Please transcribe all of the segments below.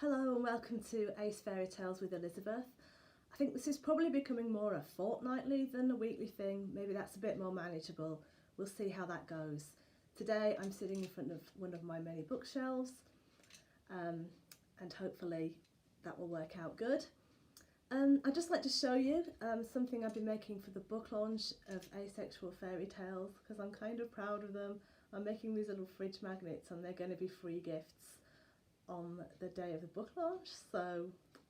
Hello and welcome to Ace Fairy Tales with Elizabeth. I think this is probably becoming more a fortnightly than a weekly thing. Maybe that's a bit more manageable. We'll see how that goes. Today I'm sitting in front of one of my many bookshelves and hopefully that will work out good. I'd just like to show you something I've been making for the book launch of Asexual Fairy Tales because I'm kind of proud of them. I'm making these little fridge magnets and they're going to be free gifts on the day of the book launch, so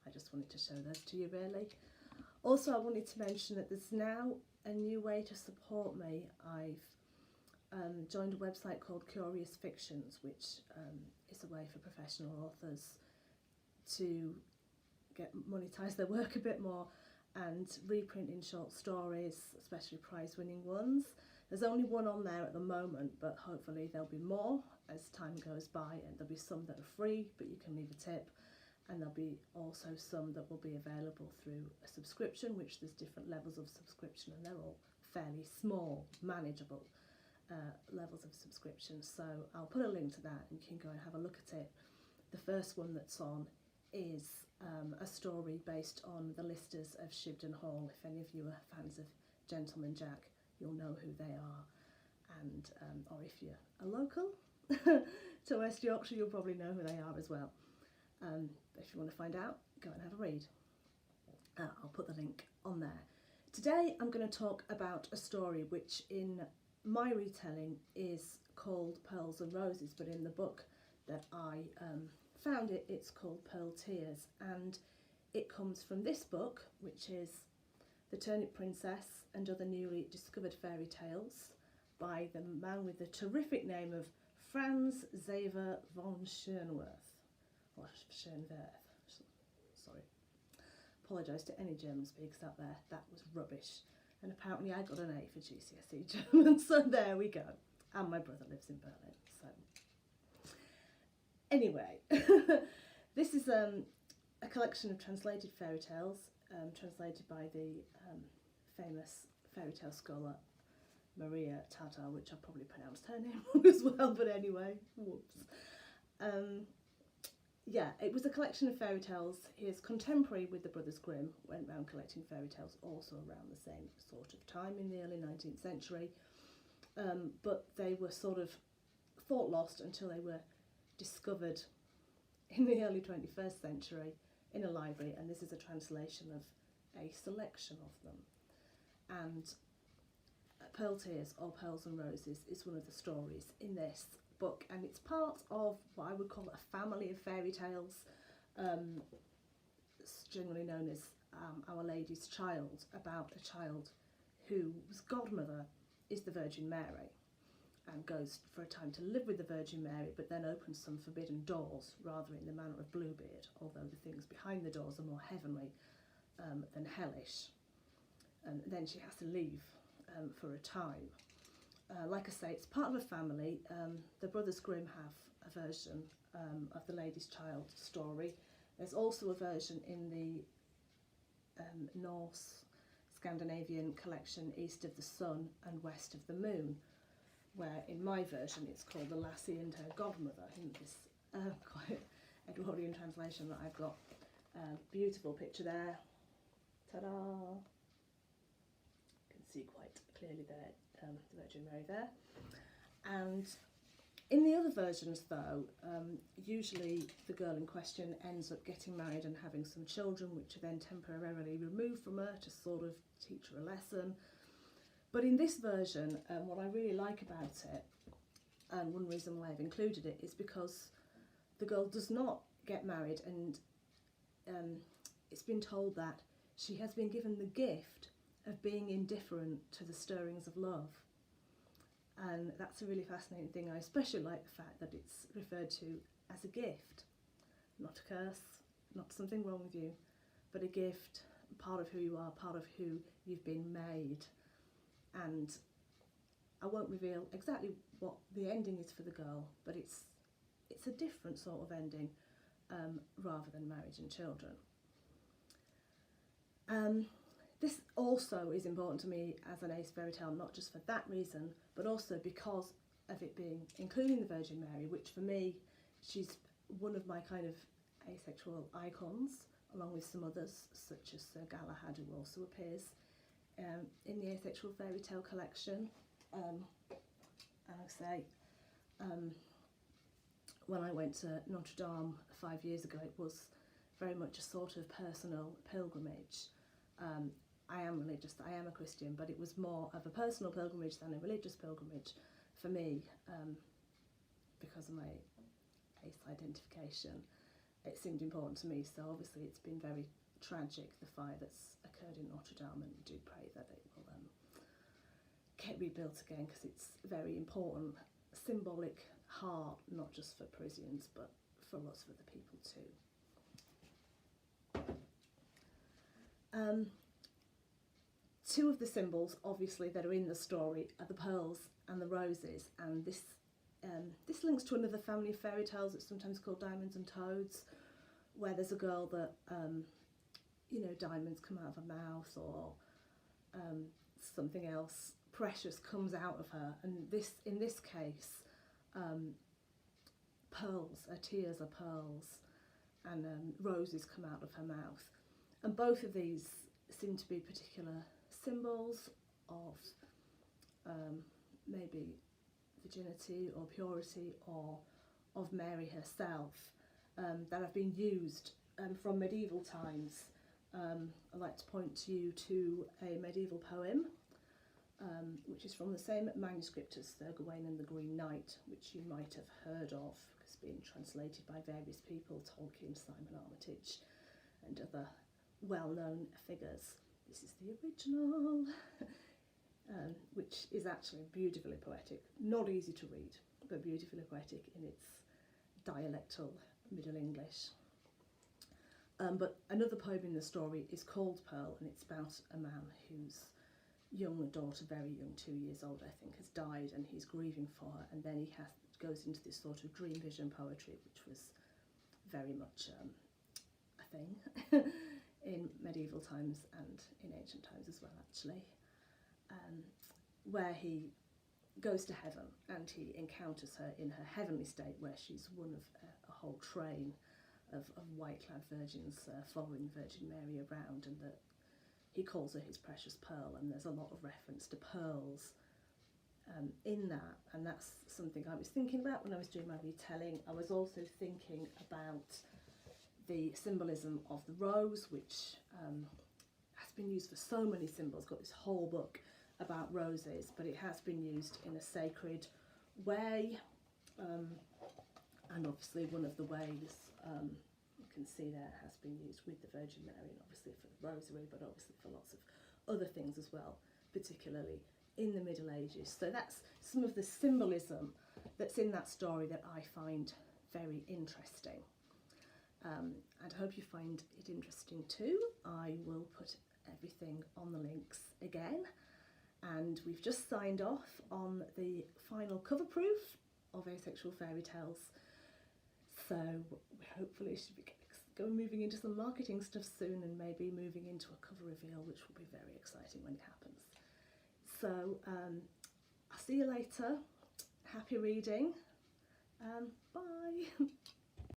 I just wanted to show those to you really. Also, I wanted to mention that there's now a new way to support me. I've joined a website called Curious Fictions, which is a way for professional authors to monetize their work a bit more and reprinting short stories, especially prize-winning ones. There's only one on there at the moment, but hopefully there'll be more as time goes by, and there'll be some that are free but you can leave a tip, and there'll be also some that will be available through a subscription, which there's different levels of subscription and they're all fairly small, manageable levels of subscription. So I'll put a link to that and you can go and have a look at it. The first one that's on is a story based on the listers of Shibden Hall. If any of you are fans of Gentleman Jack, you'll know who they are, and or if you're a local to West Yorkshire, you'll probably know who they are as well. If you want to find out, go and have a read. I'll put the link on there. Today I'm going to talk about a story which in my retelling is called Pearls and Roses, but in the book that I found it's called Pearl Tears, and it comes from this book, which is The Turnip Princess and Other Newly Discovered Fairy Tales by the man with the terrific name of Franz Xaver von Schoenwerth, or Schoenwerth, sorry. Apologise to any German speakers out there, that was rubbish. And apparently I got an A for GCSE German, so there we go. And my brother lives in Berlin, so. Anyway, this is a collection of translated fairy tales, translated by the famous fairy tale scholar Maria Tata, which I probably pronounced her name wrong as well, but anyway, whoops. Yeah, it was a collection of fairy tales. He is contemporary with the Brothers Grimm, went round collecting fairy tales also around the same sort of time in the early 19th century, but they were sort of thought lost until they were discovered in the early 21st century in a library, and this is a translation of a selection of them. And Pearl Tears, or Pearls and Roses, is one of the stories in this book, and it's part of what I would call a family of fairy tales. It's generally known as Our Lady's Child, about a child whose godmother is the Virgin Mary and goes for a time to live with the Virgin Mary, but then opens some forbidden doors, rather in the manner of Bluebeard, although the things behind the doors are more heavenly than hellish. And then she has to leave for a time. Like I say, it's part of a family. The Brothers Grimm have a version of the Lady's Child story. There's also a version in the Norse Scandinavian collection East of the Sun and West of the Moon, where in my version it's called The Lassie and Her Godmother, in this quite Edwardian translation that I've got. Beautiful picture there. Ta-da! You can see quite clearly there the Virgin Mary there. And in the other versions though, usually the girl in question ends up getting married and having some children, which are then temporarily removed from her to sort of teach her a lesson. But in this version, what I really like about it, and one reason why I've included it, is because the girl does not get married, and it's been told that she has been given the gift of being indifferent to the stirrings of love. And that's a really fascinating thing. I especially like the fact that it's referred to as a gift, not a curse, not something wrong with you, but a gift, part of who you are, part of who you've been made. And I won't reveal exactly what the ending is for the girl, but it's a different sort of ending rather than marriage and children. This also is important to me as an ace fairy tale, not just for that reason, but also because of it being including the Virgin Mary, which for me, she's one of my kind of asexual icons, along with some others, such as Sir Galahad, who also appears in the Asexual Fairy Tale collection. And I say, when I went to Notre Dame 5 years ago, it was very much a sort of personal pilgrimage. I am religious, I am a Christian, but it was more of a personal pilgrimage than a religious pilgrimage for me, because of my ace identification. It seemed important to me, so obviously it's been very tragic, the fire that's occurred in Notre Dame, and we do pray that it will get rebuilt again, because it's a very important symbolic heart, not just for Parisians but for lots of other people too. Two of the symbols, obviously, that are in the story are the pearls and the roses, and this links to another family of fairy tales that's sometimes called Diamonds and Toads, where there's a girl that, you know, diamonds come out of her mouth, or something else precious comes out of her, and in this case, pearls, her tears are pearls, and roses come out of her mouth. And both of these seem to be particular symbols of maybe virginity or purity, or of Mary herself, that have been used from medieval times. I'd like to point you to a medieval poem, which is from the same manuscript as Sir Gawain and the Green Knight, which you might have heard of, because it's been translated by various people, Tolkien, Simon Armitage, and other well-known figures. This is the original, which is actually beautifully poetic, not easy to read, but beautifully poetic in its dialectal Middle English. But another poem in the story is called Pearl, and it's about a man whose young daughter, very young, 2 years old I think, has died, and he's grieving for her, and then he goes into this sort of dream vision poetry, which was very much a thing in medieval times and in ancient times as well, actually, where he goes to heaven and he encounters her in her heavenly state, where she's one of a whole train of white-clad virgins following Virgin Mary around, and that he calls her his precious pearl, and there's a lot of reference to pearls in that, and that's something I was thinking about when I was doing my retelling. I was also thinking about the symbolism of the rose, which has been used for so many symbols. Got this whole book about roses, but it has been used in a sacred way, and obviously one of the ways you can see there has been used with the Virgin Mary, and obviously for the rosary, but obviously for lots of other things as well, particularly in the Middle Ages. So that's some of the symbolism that's in that story that I find very interesting. And I hope you find it interesting too. I will put everything on the links again, and we've just signed off on the final cover proof of Asexual Fairy Tales, so we hopefully should be moving into some marketing stuff soon, and maybe moving into a cover reveal, which will be very exciting when it happens. So I'll see you later. Happy reading. Bye.